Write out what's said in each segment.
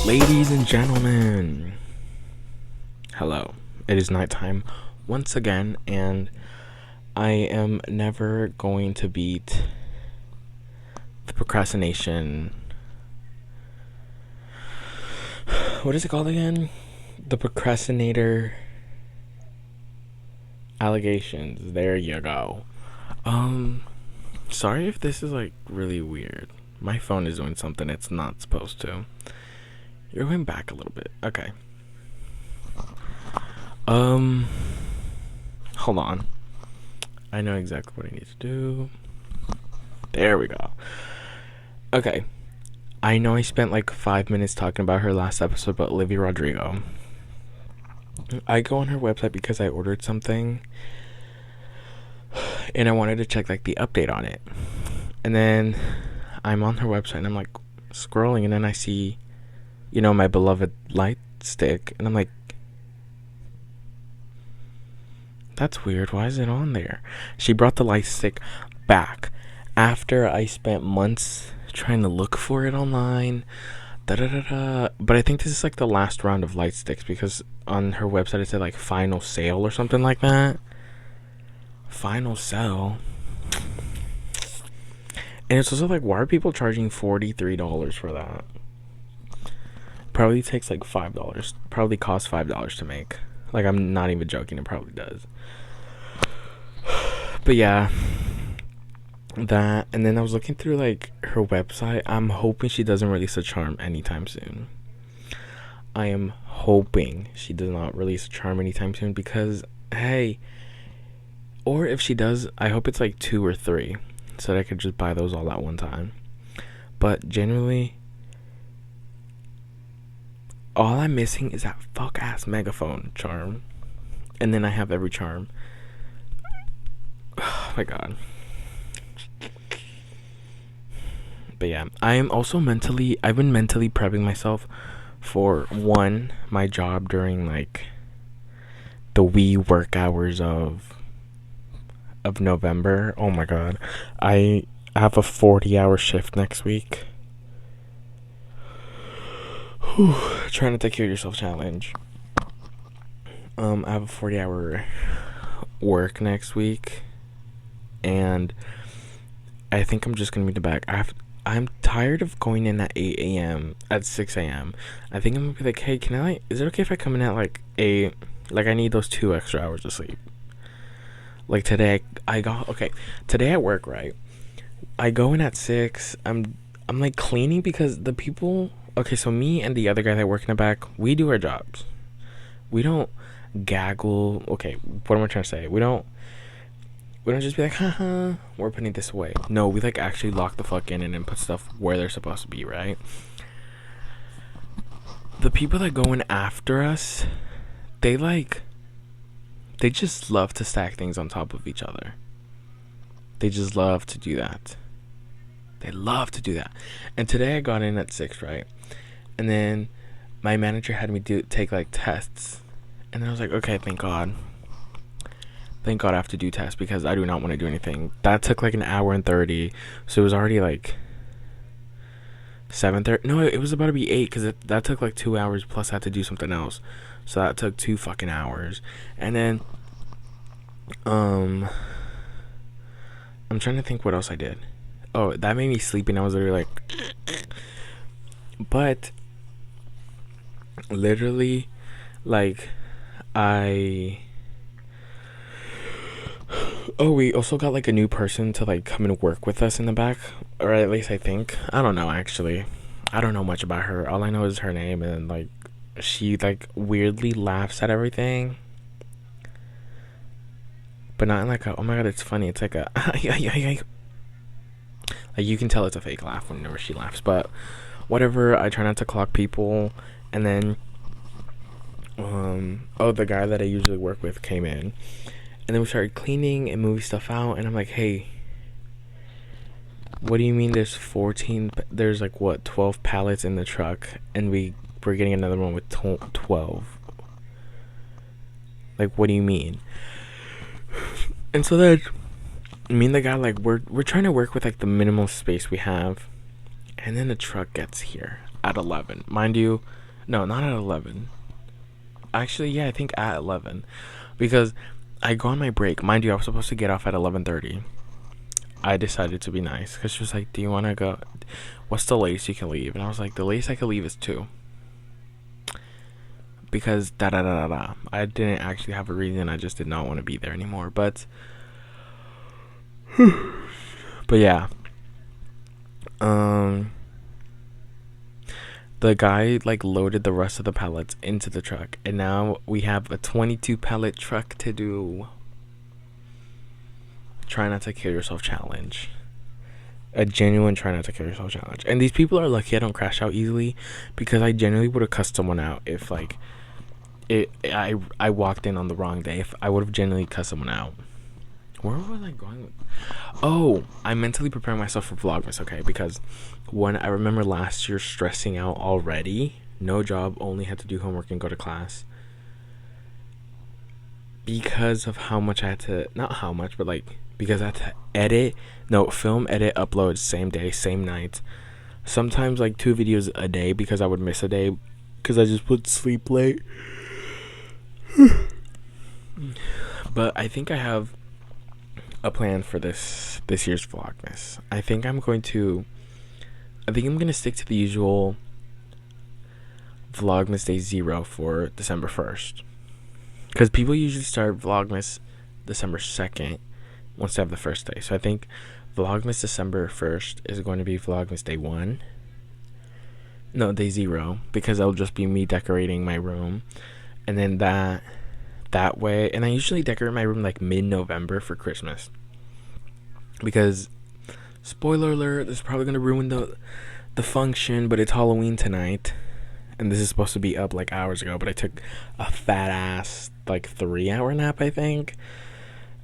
Ladies and gentlemen, hello. It is nighttime once again, and I am never going to beat the procrastination. What is it called again? The procrastinator allegations. There you go. Sorry if this is like really weird. My phone is doing something it's not supposed to. You're going back a little bit. Okay. Hold on. I know exactly what I need to do. There we go. Okay. I know I spent like 5 minutes talking about her last episode, but Olivia Rodrigo. I go on her website because I ordered something and I wanted to check like the update on it. And then I'm on her website and I'm like scrolling, and then I see, my beloved light stick, and I'm like, that's weird. Why is it on there? She brought the light stick back after I spent months trying to look for it online. But I think this is like the last round of light sticks, because on her website it said like final sale or something like that. Final sale. And it's also like, why are people charging $43 for that? Probably takes like $5. Probably costs $5 to make. Like, I'm not even joking. It probably does. But yeah, that. And then I was looking through like her website. I'm hoping she doesn't release a charm anytime soon. I am hoping she does not release a charm anytime soon, because hey, or if she does, I hope it's like 2 or 3, so that I could just buy those all at one time. But generally, all I'm missing is that fuck ass megaphone charm, and then I have every charm. Oh my god. But yeah, I've been mentally prepping myself for my job during like the wee work hours of November. Oh my god. I have a 40-hour shift next week. Whew. Trying to take care of yourself challenge. I have a 40-hour work next week, and I think I'm just gonna be the back. I'm tired of going in at 8 a.m. at 6 a.m. I think I'm gonna be like, hey, is it okay if I come in at like 8? Like, I need those 2 extra hours of sleep. Like today, today at work, right? I go in at 6. I'm like cleaning, because the people. Okay, so me and the other guy that work in the back, we do our jobs. We don't gaggle. Okay, what am I trying to say? We don't just be like, haha, we're putting this away. No, we like actually lock the fuck in and then put stuff where they're supposed to be, right? The people that go in after us, they just love to stack things on top of each other. They just love to do that. They love to do that. And today I got in at 6, right? And then my manager had me take like tests. And I was like, okay, thank God. Thank God I have to do tests, because I do not want to do anything. That took like an hour and 30. So it was already like 7:30. No, it was about to be 8, because that took like 2 hours, plus I had to do something else. So that took 2 fucking hours. And then I'm trying to think what else I did. Oh, that made me sleepy, and I was literally like but literally, like, we also got like a new person to like come and work with us in the back, or at least I think. I don't know, actually. I don't know much about her. All I know is her name, and like she like weirdly laughs at everything, but not in like a, oh my god, it's funny. It's like a like, you can tell it's a fake laugh whenever she laughs. But whatever, I try not to clock people. And then the guy that I usually work with came in, and then we started cleaning and moving stuff out. And I'm like, hey, what do you mean there's 12 pallets in the truck, and we're getting another one with 12? Like, what do you mean? And so then me and the guy, like, we're trying to work with like the minimal space we have. And then the truck gets here at 11. Mind you, no, not at 11. Actually, yeah, I think at 11. Because I go on my break. Mind you, I was supposed to get off at 11:30. I decided to be nice. Because she was like, do you want to go? What's the latest you can leave? And I was like, the latest I can leave is 2. Because da da da da da. I didn't actually have a reason. I just did not want to be there anymore. But yeah. The guy like loaded the rest of the pallets into the truck, and now we have a 22 pallet truck to do. Try not to kill yourself challenge. A genuine try not to kill yourself challenge. And these people are lucky I don't crash out easily, because I genuinely would have cussed someone out if like I walked in on the wrong day. If I would have genuinely cussed someone out. Where was I going with? Oh, I'm mentally preparing myself for Vlogmas, okay? Because when I remember last year stressing out already, no job, only had to do homework and go to class. Because of how much I had to, not how much, but like, because I had to film, edit, upload, same day, same night. Sometimes like 2 videos a day, because I would miss a day, because I just would sleep late. But I think I have a plan for this year's Vlogmas. I think I'm gonna stick to the usual Vlogmas Day 0 for December 1st, because people usually start Vlogmas December 2nd once they have the first day. So I think Vlogmas December 1st is going to be Vlogmas Day 1. No, Day 0, because it'll just be me decorating my room, and then that way. And I usually decorate my room like mid-November for Christmas, because spoiler alert, this is probably gonna ruin the function, but it's Halloween tonight, and this is supposed to be up like hours ago, but I took a fat ass like 3-hour nap. I think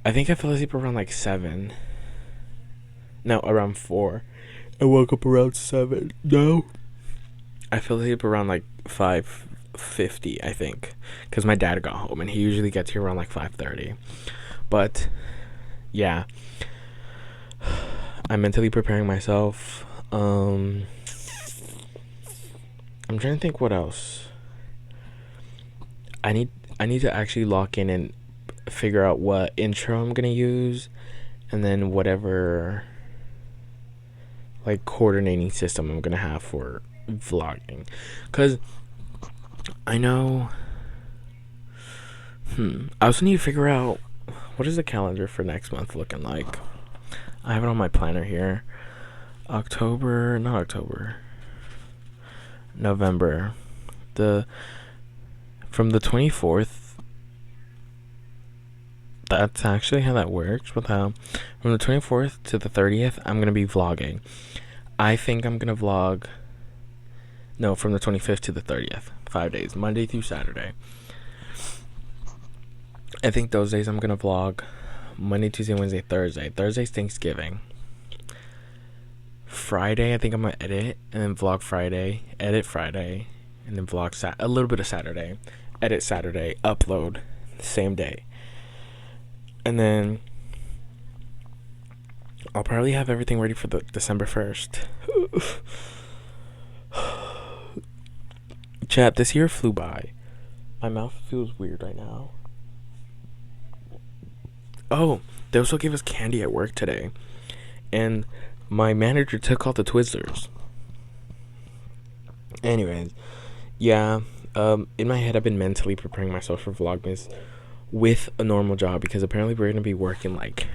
I fell asleep around like 7. No, around 4. I woke up around 7. No, I fell asleep around like 5:50, I think, because my dad got home, and he usually gets here around like 5:30. But yeah, I'm mentally preparing myself. I'm trying to think what else. I need to actually lock in and figure out what intro I'm gonna use, and then whatever like coordinating system I'm gonna have for vlogging, because I know I also need to figure out what is the calendar for next month looking like. I have it on my planner here. November. From the 24th. That's actually how that works. From the 24th to the 30th, I'm gonna be vlogging. I think I'm gonna vlog. No, from the 25th to the 30th, 5 days, Monday through Saturday. I think those days I'm gonna vlog. Monday, Tuesday, Wednesday, Thursday. Thursday's Thanksgiving. Friday, I think I'm gonna edit, and then vlog Friday, edit Friday, and then vlog a little bit of Saturday, edit Saturday, upload same day, and then I'll probably have everything ready for the December 1st. Chat, this year flew by. My mouth feels weird right now. Oh, they also gave us candy at work today, and my manager took all the Twizzlers. Anyways, yeah, in my head I've been mentally preparing myself for Vlogmas with a normal job, because apparently we're gonna be working like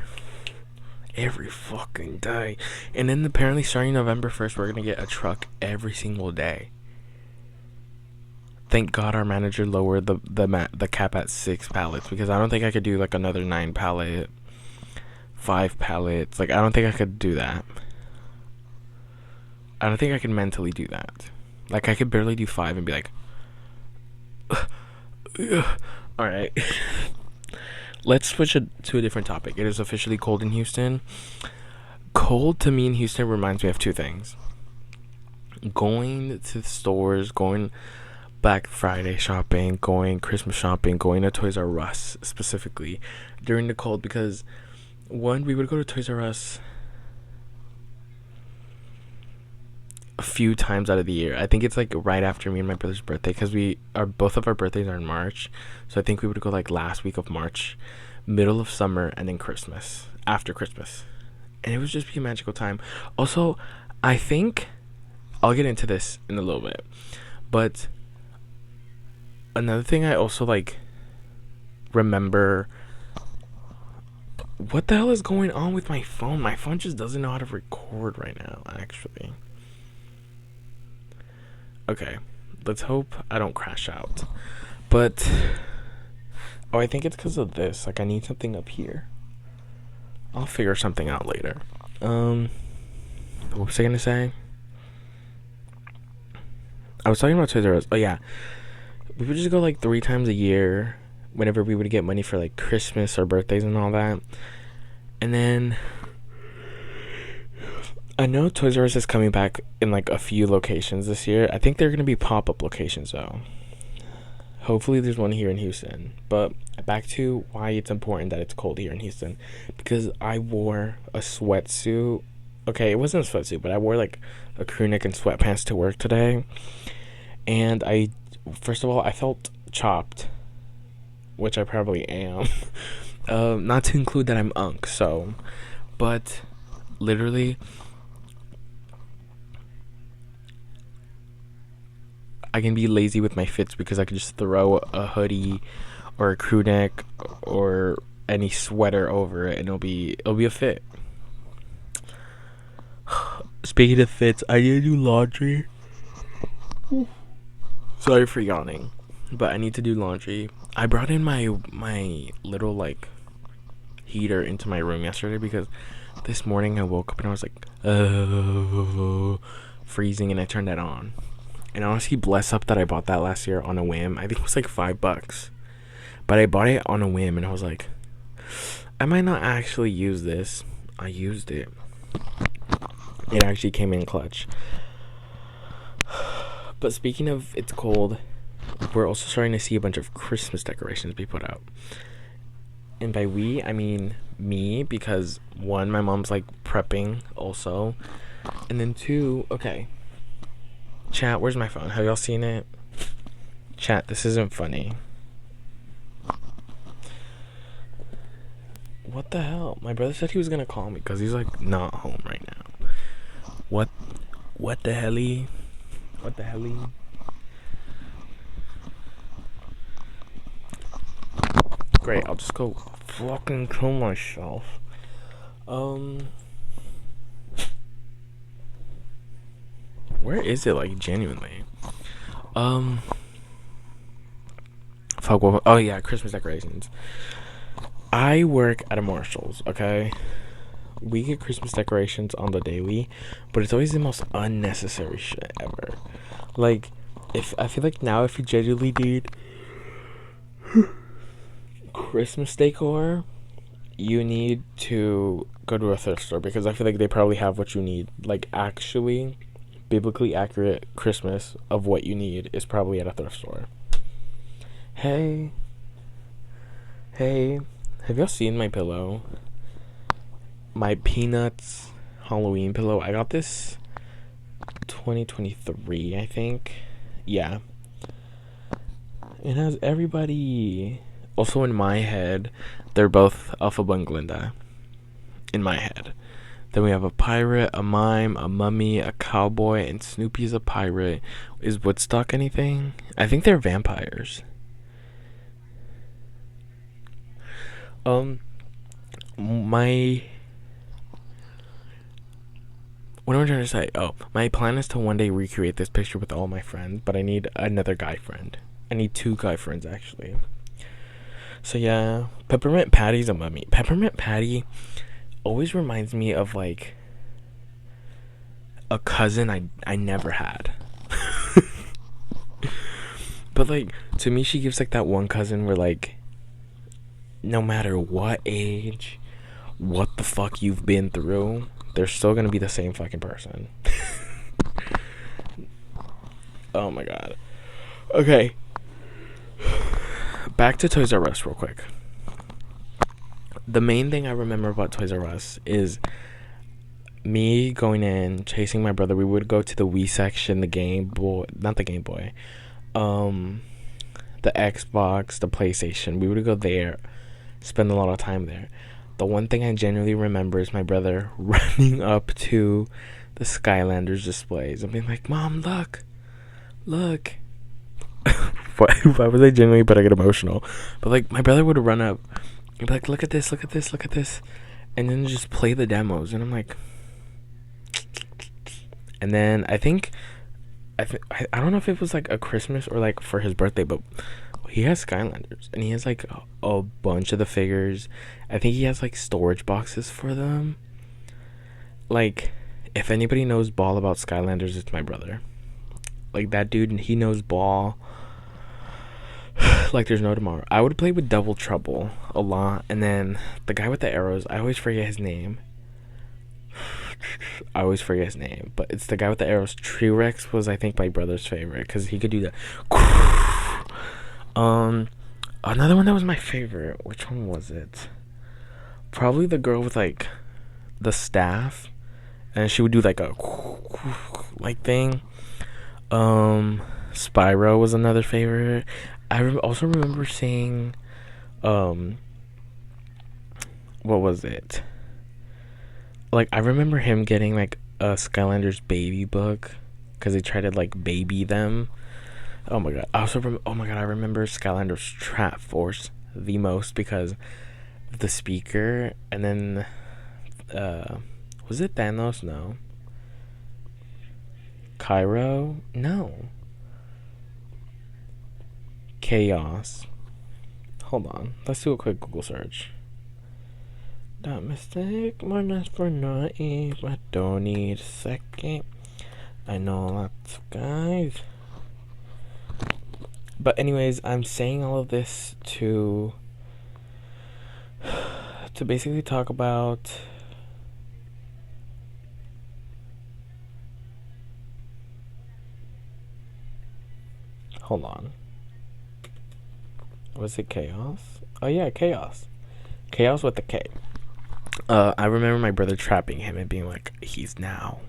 every fucking day, and then apparently starting November 1st we're gonna get a truck every single day. Thank God our manager lowered the cap at 6 pallets, because I don't think I could do like another 9 pallet, 5 pallets. Like, I don't think I could do that. I don't think I could mentally do that. Like, I could barely do 5 and be like, alright. Let's switch it to a different topic. It is officially cold in Houston. Cold to me in Houston reminds me of 2 things. Going to the stores, going Black Friday shopping, going Christmas shopping, going to Toys R Us specifically during the cold, because one, we would go to Toys R Us a few times out of the year. I think it's like right after me and my brother's birthday, because both of our birthdays are in March. So I think we would go like last week of March, middle of summer, and then Christmas, after Christmas. And it would just be a magical time. Also, I think I'll get into this in a little bit, but another thing I also like remember. What the hell is going on with my phone? My phone just doesn't know how to record right now, actually. Okay, let's hope I don't crash out. But, oh, I think it's because of this. Like, I need something up here. I'll figure something out later. What was I gonna say? I was talking about Toys R Us. Oh, yeah. We would just go, like, 3 times a year whenever we would get money for, like, Christmas or birthdays and all that. And then I know Toys R Us is coming back in like a few locations this year. I think they're going to be pop-up locations though. Hopefully there's one here in Houston. But back to why it's important that it's cold here in Houston. Because I wore a sweatsuit. Okay, it wasn't a sweatsuit, but I wore like a crew neck and sweatpants to work today. And first of all, I felt chopped, which I probably am. Not to include that I'm unk, so. But literally, I can be lazy with my fits because I can just throw a hoodie or a crew neck or any sweater over it and it'll be a fit. Speaking of fits, I need to do laundry. Sorry for yawning, but I need to do laundry. I brought in my little like heater into my room yesterday because this morning I woke up and I was like, freezing, and I turned that on. And honestly, bless up that I bought that last year on a whim. I think it was like $5, but I bought it on a whim and I was like, I might not actually use this. I used it. It actually came in clutch. But speaking of it's cold, we're also starting to see a bunch of Christmas decorations be put out. And by we, I mean me, because 1, my mom's like prepping also. And then 2, okay. Chat, where's my phone? Have y'all seen it? Chat, this isn't funny. What the hell? My brother said he was gonna call me because he's like not home right now. What the helly? What the helly? Great, I'll just go fucking kill myself. Where is it, like, genuinely? Fuck, oh yeah, Christmas decorations. I work at a Marshall's, okay? We get Christmas decorations on the daily, but it's always the most unnecessary shit ever. Like, I feel like now if you genuinely need Christmas decor, you need to go to a thrift store because I feel like they probably have what you need. Like, actually, biblically accurate Christmas of what you need is probably at a thrift store. Hey, have y'all seen my pillow? My Peanuts Halloween pillow. I got this 2023, I think. Yeah. It has everybody. Also, in my head, they're both Alphaba and Glinda. In my head. Then we have a pirate, a mime, a mummy, a cowboy, and Snoopy's a pirate. Is Woodstock anything? I think they're vampires. What am I trying to say? Oh, my plan is to one day recreate this picture with all my friends, but I need another guy friend. I need 2 guy friends, actually. So, yeah. Peppermint Patty's a mummy. Peppermint Patty always reminds me of, like, a cousin I never had. But, like, to me, she gives, like, that one cousin where, like, no matter what age, what the fuck you've been through, they're still gonna be the same fucking person. Oh my god. Okay. Back to Toys R Us real quick. The main thing I remember about Toys R Us is me going in, chasing my brother, we would go to the Wii section, the Game Boy, not the Game Boy, um, the Xbox, the PlayStation. We would go there, spend a lot of time there. The one thing I genuinely remember is my brother running up to the Skylanders displays and being like, "Mom, look, look." Why was I genuinely but I get emotional? But like my brother would run up and be like, "Look at this, look at this, look at this," and then just play the demos, and I'm like, and then I don't know if it was like a Christmas or like for his birthday, but he has Skylanders and he has like a bunch of the figures. I think he has like storage boxes for them. Like, if anybody knows ball about Skylanders, it's my brother. Like that dude, he knows ball like there's no tomorrow. I would play with Double Trouble a lot, and then the guy with the arrows, I always forget his name. But it's the guy with the arrows. T-Rex was, I think, my brother's favorite because he could do that. Another one that was my favorite. Which one was it? Probably the girl with like the staff, and she would do like a like thing. Spyro was another favorite. Also remember seeing, what was it? Like, I remember him getting like a Skylanders baby book because they tried to like baby them. Oh my god! I remember Skylanders Trap Force the most because of the speaker, and then, was it Thanos? No. Cairo? No. Chaos. Hold on. Let's do a quick Google search. That mistake, my not for naive. I don't need a second. I know lots of guys. But anyways, I'm saying all of this to basically talk about hold on. Was it Chaos? Oh yeah, Chaos. Chaos with the K. I remember my brother trapping him and being like, he's now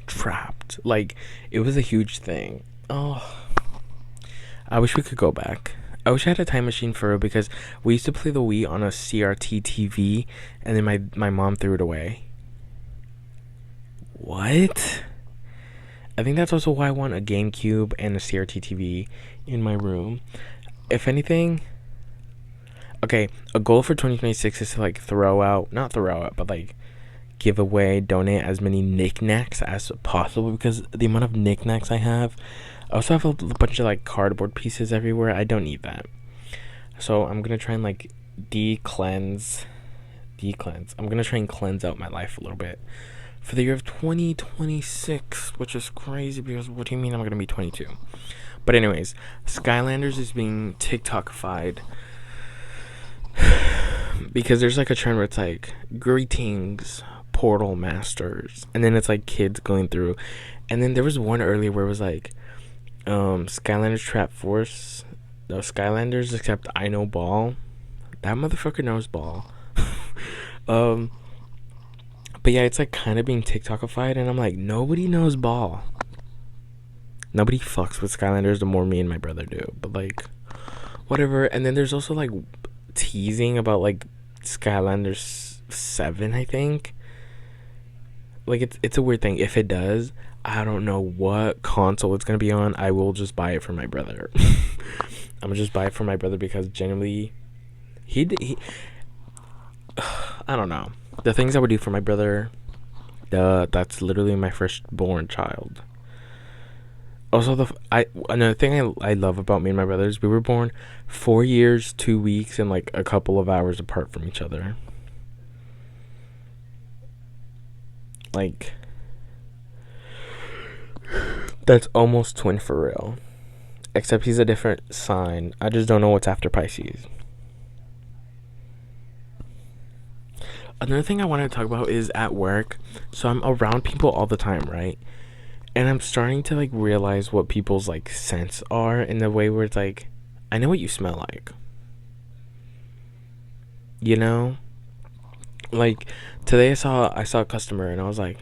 trapped. Like, it was a huge thing. Oh, I wish we could go back. I wish I had a time machine for it because we used to play the Wii on a CRT TV, and then my mom threw it away. What? I think that's also why I want a GameCube and a CRT TV in my room. If anything, okay, a goal for 2026 is to like not throw out, but like give away, donate as many knickknacks as possible because the amount of knickknacks I have. I also have a bunch of like cardboard pieces everywhere. I don't need that. So I'm gonna try and like de-cleanse. I'm gonna try and cleanse out my life a little bit for the year of 2026, which is crazy because what do you mean I'm gonna be 22? But anyways, Skylanders is being TikTokified because there's like a trend where it's like greetings Portal Masters, and then it's like kids going through, and then there was one earlier where it was like Skylanders Trap Force, no Skylanders except I know ball. That motherfucker knows ball. But yeah, it's like kind of being TikTokified, and I'm like, nobody knows ball. Nobody fucks with Skylanders the more me and my brother do. But like, whatever. And then there's also like teasing about like Skylanders 7, I think. Like it's a weird thing. If it does, I don't know what console it's gonna be on. I will just buy it for my brother. I'm gonna just buy it for my brother because genuinely, he I don't know. The things I would do for my brother, that's literally my firstborn child. Also, another thing I love about me and my brothers, we were born 4 years, 2 weeks, and like a couple of hours apart from each other. Like, that's almost twin for real. Except he's a different sign. I just don't know what's after Pisces. Another thing I wanted to talk about is at work. So I'm around people all the time, right? And I'm starting to like realize what people's like scents are in the way where it's like, I know what you smell like. You know? Like today I saw a customer and I was like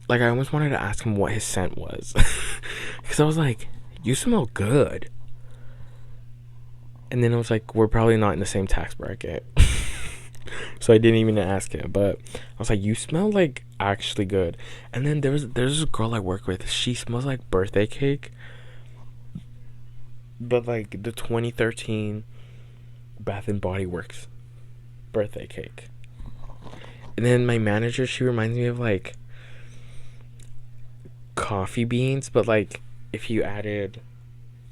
I almost wanted to ask him what his scent was. Cuz I was like, "You smell good." And then I was like, "We're probably not in the same tax bracket." So I didn't even ask him, but I was like, "You smell like actually good." And then there's a girl I work with. She smells like birthday cake, but like the 2013 Bath and Body Works birthday cake. And then my manager, she reminds me of like coffee beans, but like if you added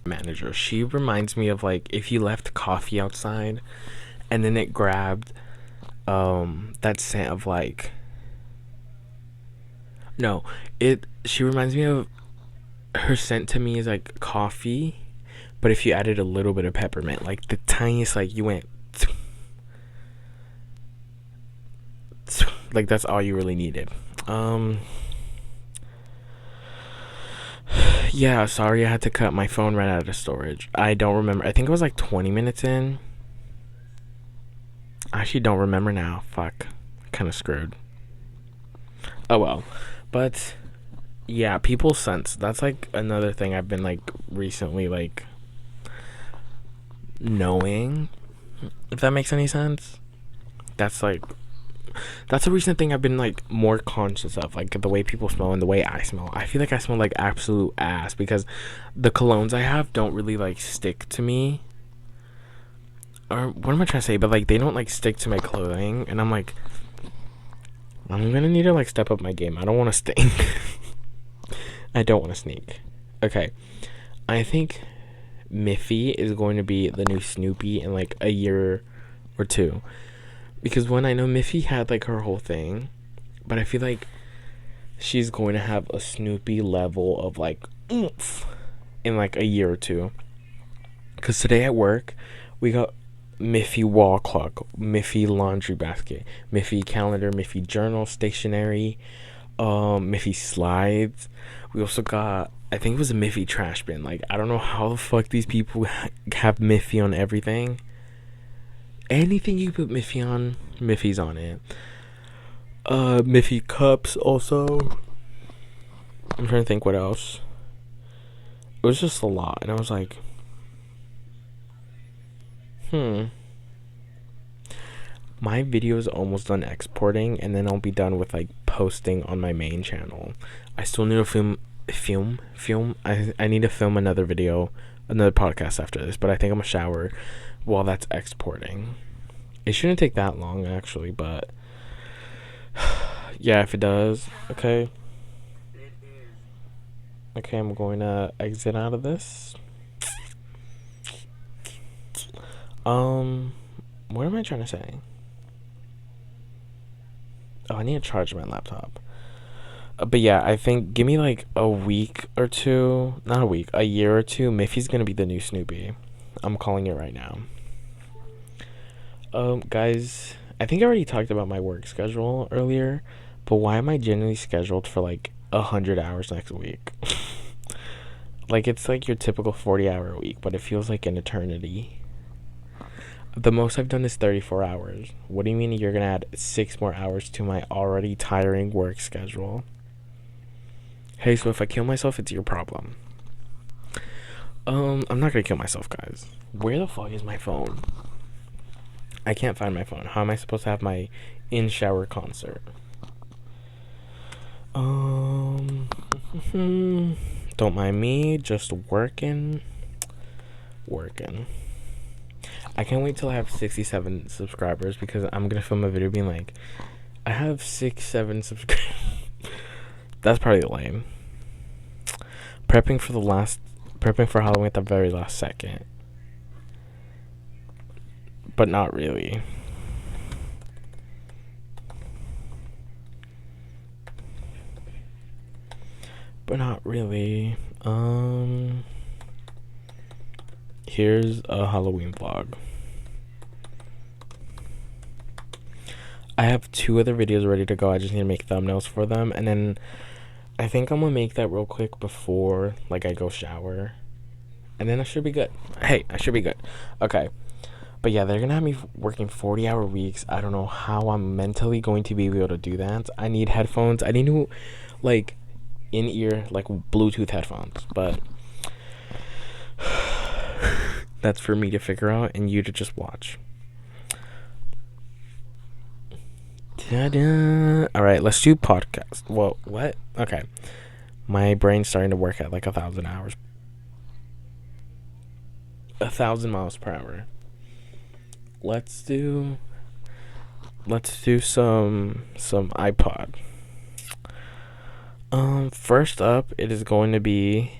manager, she reminds me of like if you left coffee outside and then it grabbed that scent of like no, it she reminds me of her scent to me is like coffee, but if you added a little bit of peppermint, like the tiniest, like you went like that's all you really needed. Um yeah, sorry I had to cut. My phone ran out of storage. I don't remember. I think it was like 20 minutes in. I actually don't remember now. Fuck. Kind of screwed. Oh well. But yeah, people sense. That's like another thing I've been like recently like knowing, if that makes any sense. That's like that's a recent thing I've been like more conscious of, like the way people smell and the way I smell. I feel like I smell like absolute ass because the colognes I have don't really like stick to me. Or what am I trying to say? But like they don't like stick to my clothing, and I'm like, I'm gonna need to like step up my game. I don't want to stink. I don't want to sneak. Okay, I think Miffy is going to be the new Snoopy in like a year or two, because when I know Miffy had like her whole thing, but I feel like she's going to have a Snoopy level of like oomph in like a year or two. Because today at work, we got Miffy wall clock, Miffy laundry basket, Miffy calendar, Miffy journal, stationery, Miffy slides. We also got, I think it was a Miffy trash bin. Like I don't know how the fuck these people have Miffy on everything. Anything you put Miffy on, Miffy's on it. Miffy cups also. I'm trying to think what else. It was just a lot, and I was like, my video is almost done exporting, and then I'll be done with like posting on my main channel. I still need to film. I need to film another video, another podcast after this, but I think I'm gonna shower while that's exporting. It shouldn't take that long actually, but yeah, if it does, okay. Okay, I'm going to exit out of this. What am I trying to say? Oh, I need to charge my laptop. But yeah, I think give me like a week or two, not a week, a year or two. Miffy's gonna be the new Snoopy. I'm calling it right now. Guys, I think I already talked about my work schedule earlier, but why am I generally scheduled for like 100 hours next week? Like it's like your typical 40-hour week, but it feels like an eternity. The most I've done is 34 hours. What do you mean you're gonna add 6 more hours to my already tiring work schedule? Hey, so if I kill myself, it's your problem. I'm not gonna kill myself, guys. Where the fuck is my phone? I can't find my phone. How am I supposed to have my in-shower concert? Don't mind me, just working. I can't wait till I have 67 subscribers because I'm gonna film a video being like, I have 7 subscribers. That's probably lame. Prepping for Halloween at the very last second. But not really. Here's a Halloween vlog. I have 2 other videos ready to go. I just need to make thumbnails for them, and then I think I'm gonna make that real quick before like I go shower, and then I should be good. Hey, I should be good. Okay. But yeah, they're gonna have me working 40-hour weeks. I don't know how I'm mentally going to be able to do that. I need headphones. I need new, like, in-ear, like, Bluetooth headphones. But that's for me to figure out and you to just watch. Ta-da. All right, let's do podcast. Whoa, what? Okay. My brain's starting to work at like 1,000 hours. 1,000 miles per hour. Let's do some iPod. First up, it is going to be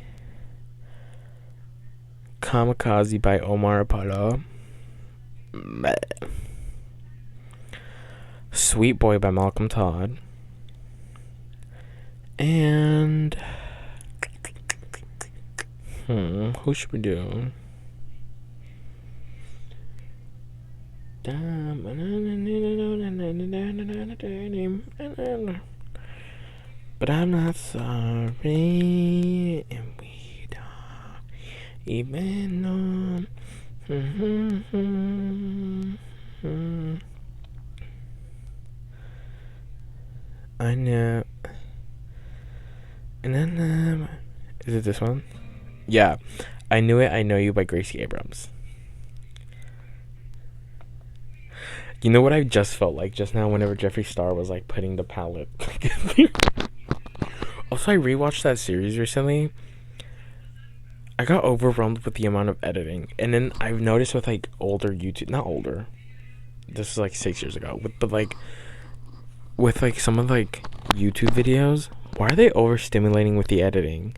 Kamikaze by Omar Apollo. Sweet Boy by Malcolm Todd. And who should we do? But I'm not sorry, and we don't even know. I know. And then, is it this one? Yeah. I Knew It, I Know You by Gracie Abrams. You know what I just felt like just now whenever Jeffree Star was like putting the palette. Also, I rewatched that series recently. I got overwhelmed with the amount of editing. And then I've noticed with like older YouTube, not older, this is like 6 years ago, but like with like some of like YouTube videos, why are they overstimulating with the editing?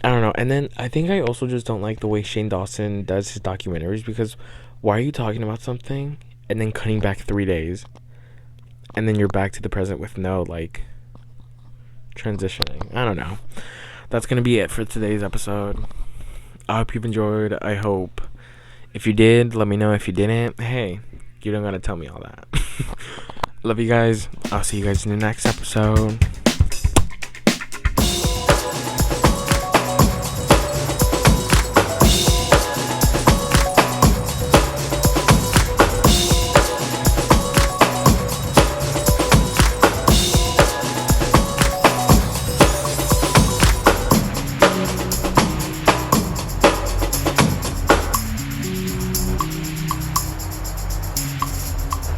I don't know. And then I think I also just don't like the way Shane Dawson does his documentaries, because why are you talking about something and then cutting back 3 days and then you're back to the present with no like transitioning? I don't know. That's gonna be it for today's episode. I hope you've enjoyed. I hope if you did, let me know. If you didn't, hey, you don't gotta tell me all that. Love you guys. I'll see you guys in the next episode.